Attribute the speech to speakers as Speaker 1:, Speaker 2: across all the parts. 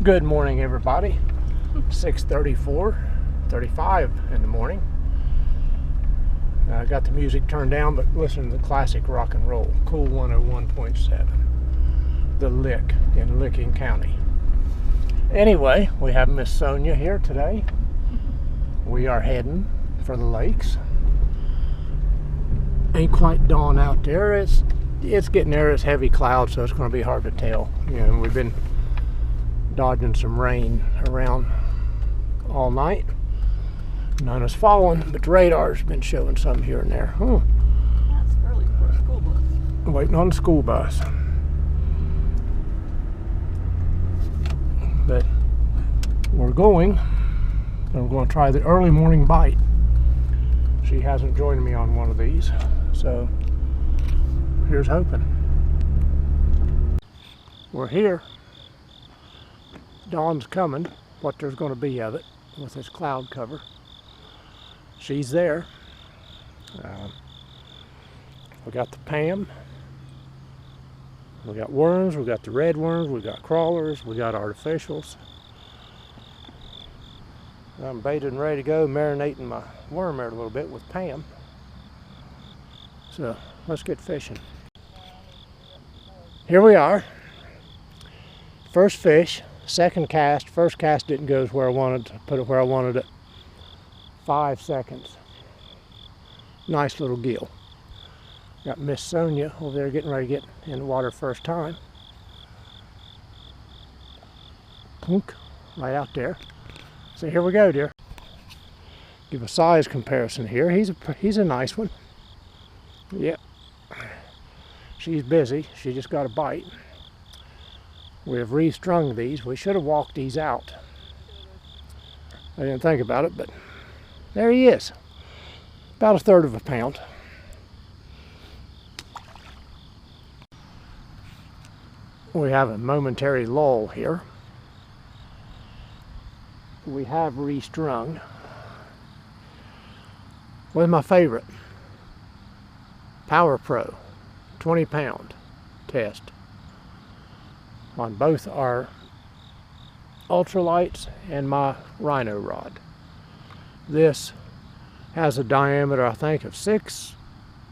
Speaker 1: Good morning, everybody. 6:35 in the morning. I got the music turned down, but listen to the classic rock and roll. Cool 101.7. The Lick in Licking County. Anyway, we have Miss Sonia here today. We are heading for the lakes. Ain't quite dawn out there. It's getting there. It's heavy clouds, so it's going to be hard to tell. You know, we've been dodging some rain around all night. None has fallen, but the radar's been showing some here and there.
Speaker 2: That's early for a school bus.
Speaker 1: Waiting on the school bus. But we're going to try the early morning bite. She hasn't joined me on one of these, so here's hoping. We're here. Dawn's coming, what there's going to be of it with this cloud cover. She's there. We got the Pam. We got worms, we got the red worms, we got crawlers, we got artificials. I'm baited and ready to go, marinating my worm there a little bit with Pam. So let's get fishing. Here we are. First fish. Second cast. First cast didn't go where I wanted to put it where I wanted it. 5 seconds. Nice little gill. Got Miss Sonia over there getting ready to get in the water first time. Plunk, right out there. So here we go, dear. Give a size comparison here. He's a nice one. Yep. She's busy. She just got a bite. We have restrung these. We should have walked these out. I didn't think about it, but there he is. About 1/3 of a pound. We have a momentary lull here. We have restrung with my favorite, Power Pro 20-pound test on both our ultralights and my rhino rod. This has a diameter, I think, of 6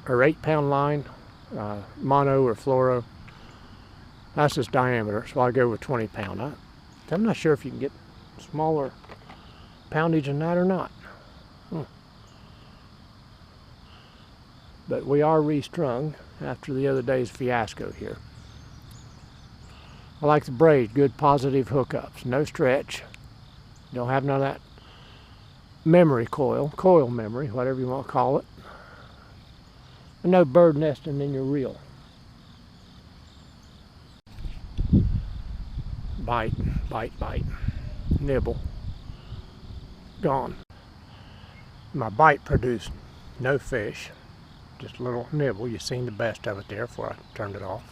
Speaker 1: or 8 pound line, mono or fluoro. That's its diameter, so I go with 20 pound. I'm not sure if you can get smaller poundage than that or not. But we are restrung after the other day's fiasco here. I like the braid, good positive hookups, no stretch. Don't have none of that memory coil memory, whatever you want to call it. And no bird nesting in your reel. Bite, bite, bite, nibble, gone. My bite produced no fish, just a little nibble. You've seen the best of it there before I turned it off.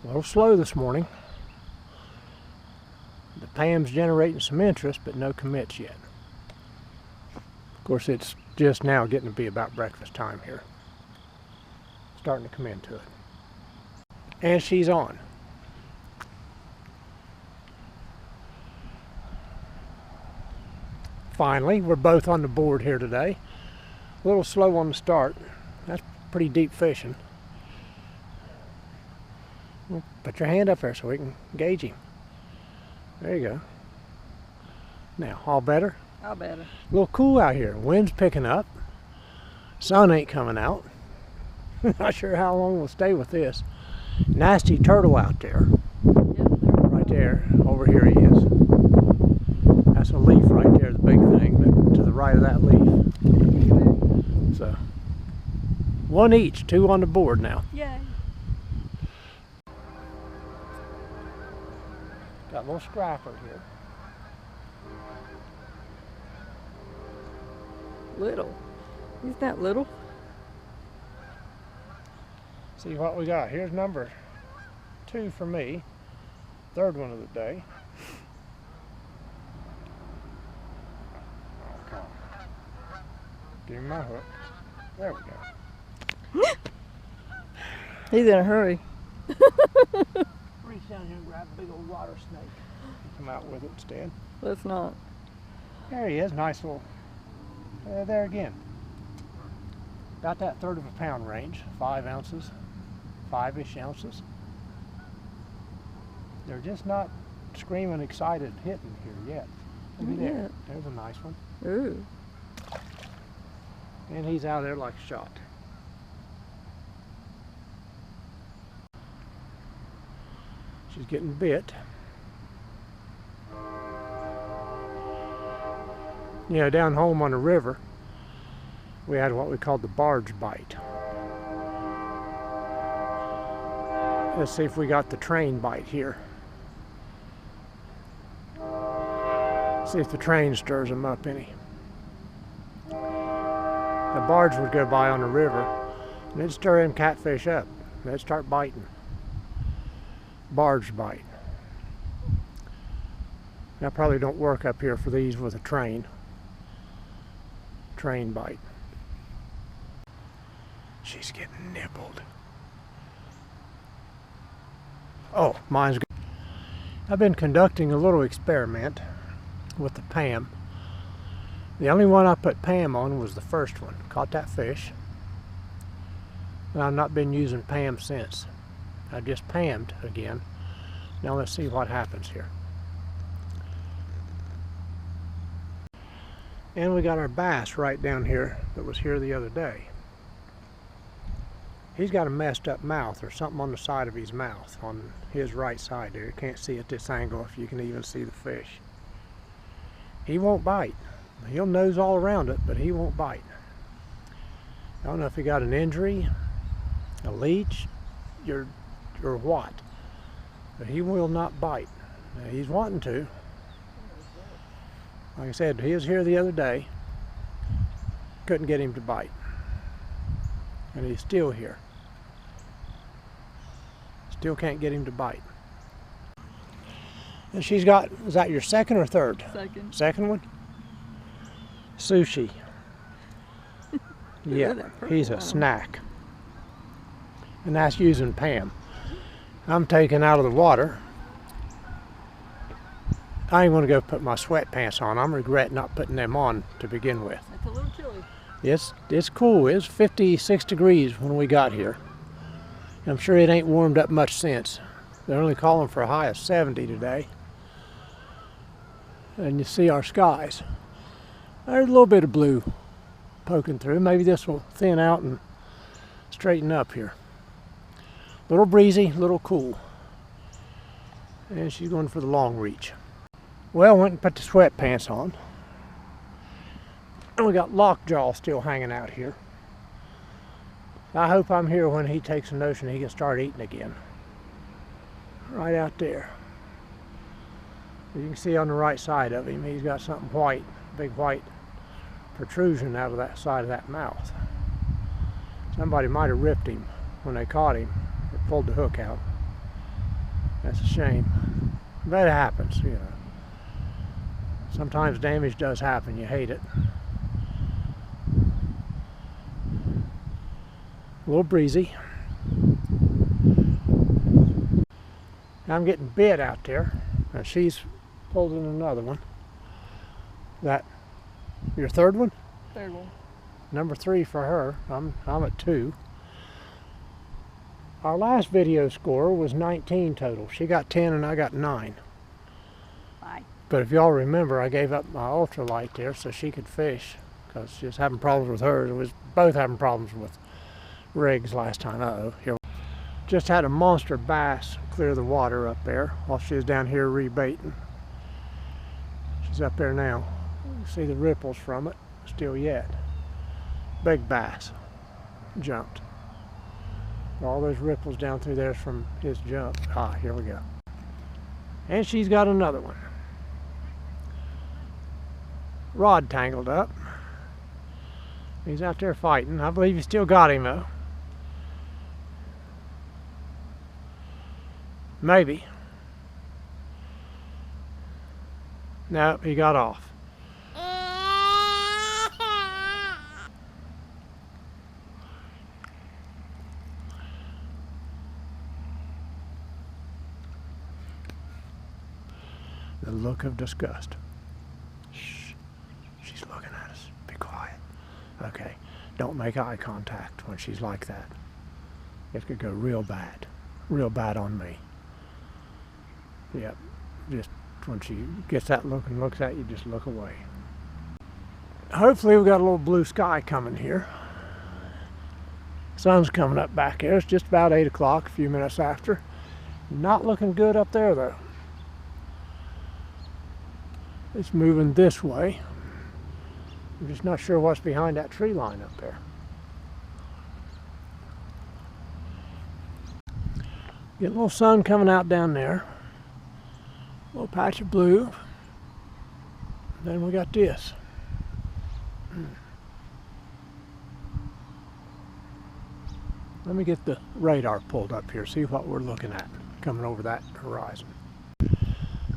Speaker 1: A little slow this morning. The Pam's generating some interest, but no commits yet. Of course, it's just now getting to be about breakfast time here. Starting to come into it. And she's on. Finally, we're both on the board here today. A little slow on the start. That's pretty deep fishing. Put your hand up there so we can gauge him. There you go. Now, all better?
Speaker 2: All better.
Speaker 1: A little cool out here. Wind's picking up. Sun ain't coming out. Not sure how long we'll stay with this. Nasty turtle out there.
Speaker 2: Yep,
Speaker 1: Right there. Over here he is. That's a leaf right there, the big thing, but to the right of that leaf. So, one each, 2 on the board now.
Speaker 2: Yay.
Speaker 1: Got a little scrapper here.
Speaker 2: Little. He's not little.
Speaker 1: See what we got. Here's number 2 for me. 3rd one of the day. Give him my hook. There we go.
Speaker 2: He's in a hurry.
Speaker 1: Reach down here and grab a big old water snake. Come out with it instead.
Speaker 2: Let's not.
Speaker 1: There he is, nice little. There again. About that 1/3 of a pound range, 5 ounces, 5-ish ounces. They're just not screaming excited hitting here yet. Look at there. There's a nice one.
Speaker 2: Ooh.
Speaker 1: And he's out there like a shot. She's getting bit. You know, down home on the river, we had what we called the barge bite. Let's see if we got the train bite here. See if the train stirs them up any. The barge would go by on the river and it'd stir them catfish up. They'd start biting. Barge bite. That probably don't work up here for these with a train. Train bite. She's getting nibbled. Oh, mine's good. I've been conducting a little experiment with the Pam. The only one I put Pam on was the first one. Caught that fish. And I've not been using Pam since. I just Pammed again. Now let's see what happens here. And we got our bass right down here that was here the other day. He's got a messed up mouth or something on the side of his mouth, on his right side there. You can't see at this angle if you can even see the fish. He won't bite. He'll nose all around it, but he won't bite. I don't know if he got an injury, a leech, or what, but he will not bite. Now, he's wanting to. Like I said, he was here the other day. Couldn't get him to bite. And he's still here. Still can't get him to bite. And she's got, is that your second or third?
Speaker 2: Second.
Speaker 1: Second one? Sushi. Yeah, he's a snack. And that's using Pam. I'm taking out of the water. I ain't going to go put my sweatpants on. I'm regretting not putting them on to begin with.
Speaker 2: It's a little chilly.
Speaker 1: It's cool. It's 56 degrees when we got here. I'm sure it ain't warmed up much since. They're only calling for a high of 70 today. And you see our skies. There's a little bit of blue poking through. Maybe this will thin out and straighten up here. Little breezy, little cool. And she's going for the long reach. Well, went and put the sweatpants on. And we got lockjaw still hanging out here. I hope I'm here when he takes a notion he can start eating again. Right out there. You can see on the right side of him, he's got something white, big white protrusion out of that side of that mouth. Somebody might have ripped him when they caught him or pulled the hook out. That's a shame. But it happens, you know. Sometimes damage does happen, you hate it. A little breezy. I'm getting bit out there, and she's holding another one. That your third one?
Speaker 2: Third one.
Speaker 1: Number 3 for her. I'm at 2. Our last video score was 19 total. She got 10 and I got 9.
Speaker 2: Bye.
Speaker 1: But if y'all remember, I gave up my ultralight there so she could fish, because she was having problems with hers. It was both having problems with rigs last time. Uh-oh. Here. Just had a monster bass clear the water up there while she was down here rebaiting. She's up there now. You can see the ripples from it still yet. Big bass jumped. All those ripples down through there from his jump. Ah, here we go. And she's got another one. Rod tangled up. He's out there fighting. I believe he still got him though. Maybe. No, he got off. The look of disgust. Shh. She's looking at us. Be quiet. Okay. Don't make eye contact when she's like that. It could go real bad. Real bad on me. Yep. Just when she gets that look and looks at you, just look away. Hopefully we've got a little blue sky coming here. Sun's coming up back here. It's just about 8 o'clock, a few minutes after. Not looking good up there though. It's moving this way. I'm just not sure what's behind that tree line up there. Get a little sun coming out down there. A little patch of blue. Then we got this. Let me get the radar pulled up here, see what we're looking at coming over that horizon.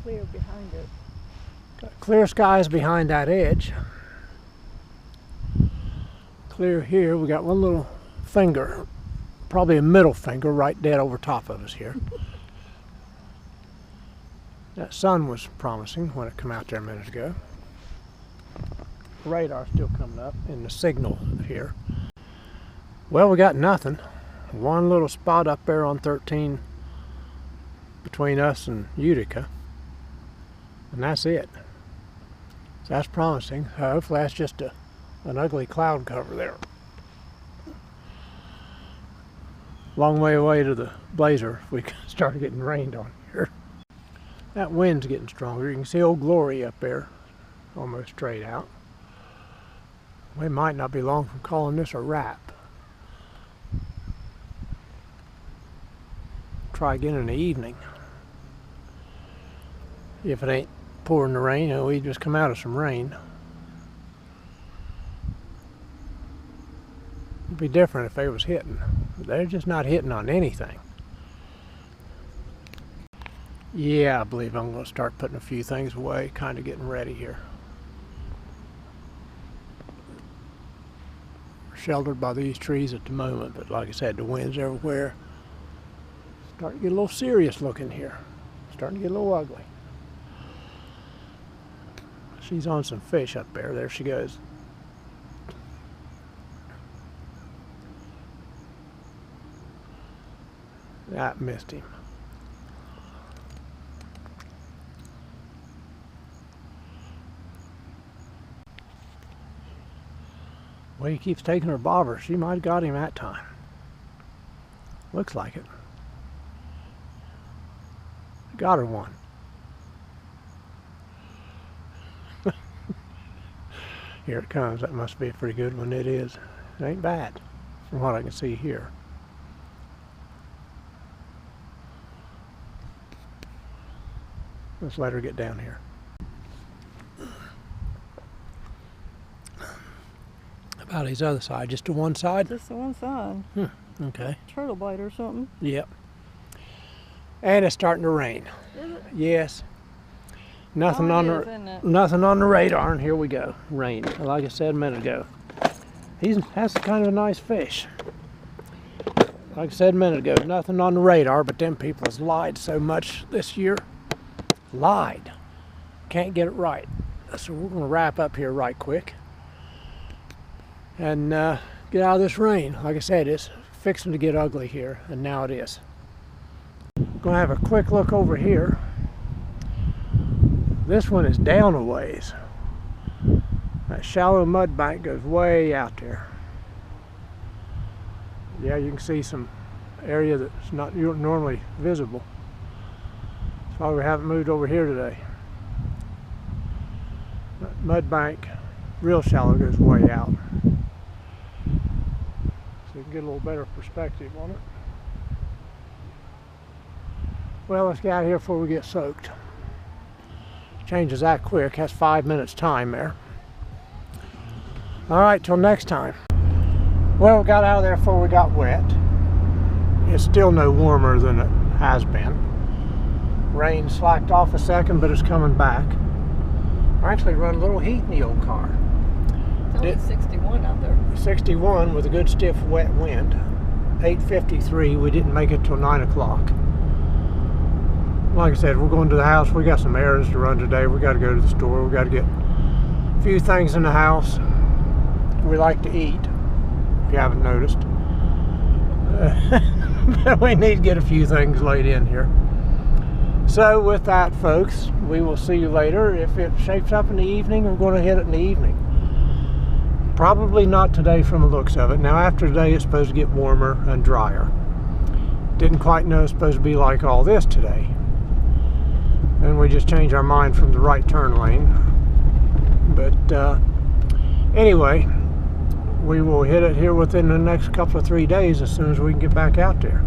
Speaker 2: Clear behind it.
Speaker 1: Got clear skies behind that edge. Clear here, we got one little finger, probably a middle finger, right dead over top of us here. That sun was promising when it came out there a minute ago. Radar still coming up in the signal here. Well, we got nothing. One little spot up there on 13 between us and Utica, and that's it. So that's promising. Hopefully that's just an ugly cloud cover there. Long way away to the blazer if we start getting rained on here. That wind's getting stronger. You can see Old Glory up there, almost straight out. We might not be long from calling this a wrap. Try again in the evening. If it ain't pouring the rain, we just come out of some rain. It'd be different if they was hitting. But they're just not hitting on anything. Yeah, I believe I'm going to start putting a few things away, kind of getting ready here. We're sheltered by these trees at the moment, but like I said, the wind's everywhere. Starting to get a little serious looking here. Starting to get a little ugly. She's on some fish up there. There she goes. That missed him. Well, he keeps taking her bobber. She might have got him that time. Looks like it. Got her one. Here it comes. That must be a pretty good one. It is. It ain't bad from what I can see here. Let's let her get down here. About his other side, just to one side?
Speaker 2: Just the one side.
Speaker 1: Okay.
Speaker 2: Turtle bite or something.
Speaker 1: Yep. And it's starting to rain.
Speaker 2: Is it?
Speaker 1: Yes. Nothing
Speaker 2: Oh,
Speaker 1: on
Speaker 2: it
Speaker 1: the
Speaker 2: is, isn't it?
Speaker 1: nothing on the radar, and here we go. Rain. Like I said a minute ago. That's kind of a nice fish. Like I said a minute ago, nothing on the radar, but them people has lied so much this year. Lied. Can't get it right. So we're going to wrap up here right quick and get out of this rain. Like I said, it's fixing to get ugly here, and now it is. Going to have a quick look over here. This one is down a ways. That shallow mud bank goes way out there. Yeah, you can see some area that's not normally visible. That's why we haven't moved over here today. That mud bank, real shallow, goes way out. So you can get a little better perspective on it. Well, let's get out of here before we get soaked. Changes that quick. Has 5 minutes time there. All right, till next time. Well, we got out of there before we got wet. It's still no warmer than it has been. Rain slacked off a second, but it's coming back. I actually run a little heat in the old car.
Speaker 2: It's only 61 out there.
Speaker 1: 61 with a good stiff wet wind. 8:53. We didn't make it till 9 o'clock. like I said, we're going to the house. We got some errands to run today. We got to go to the store. We got to get a few things in the house. We like to eat, if you haven't noticed. But we need to get a few things laid in here. So with that, folks, we will see you later. If it shapes up in the evening, we're going to hit it in the evening. Probably not today from the looks of it. Now after today, it's supposed to get warmer and drier. Didn't quite know it's supposed to be like all this today. And we just changed our mind from the right turn lane. But anyway, we will hit it here within the next couple of 3 days as soon as we can get back out there.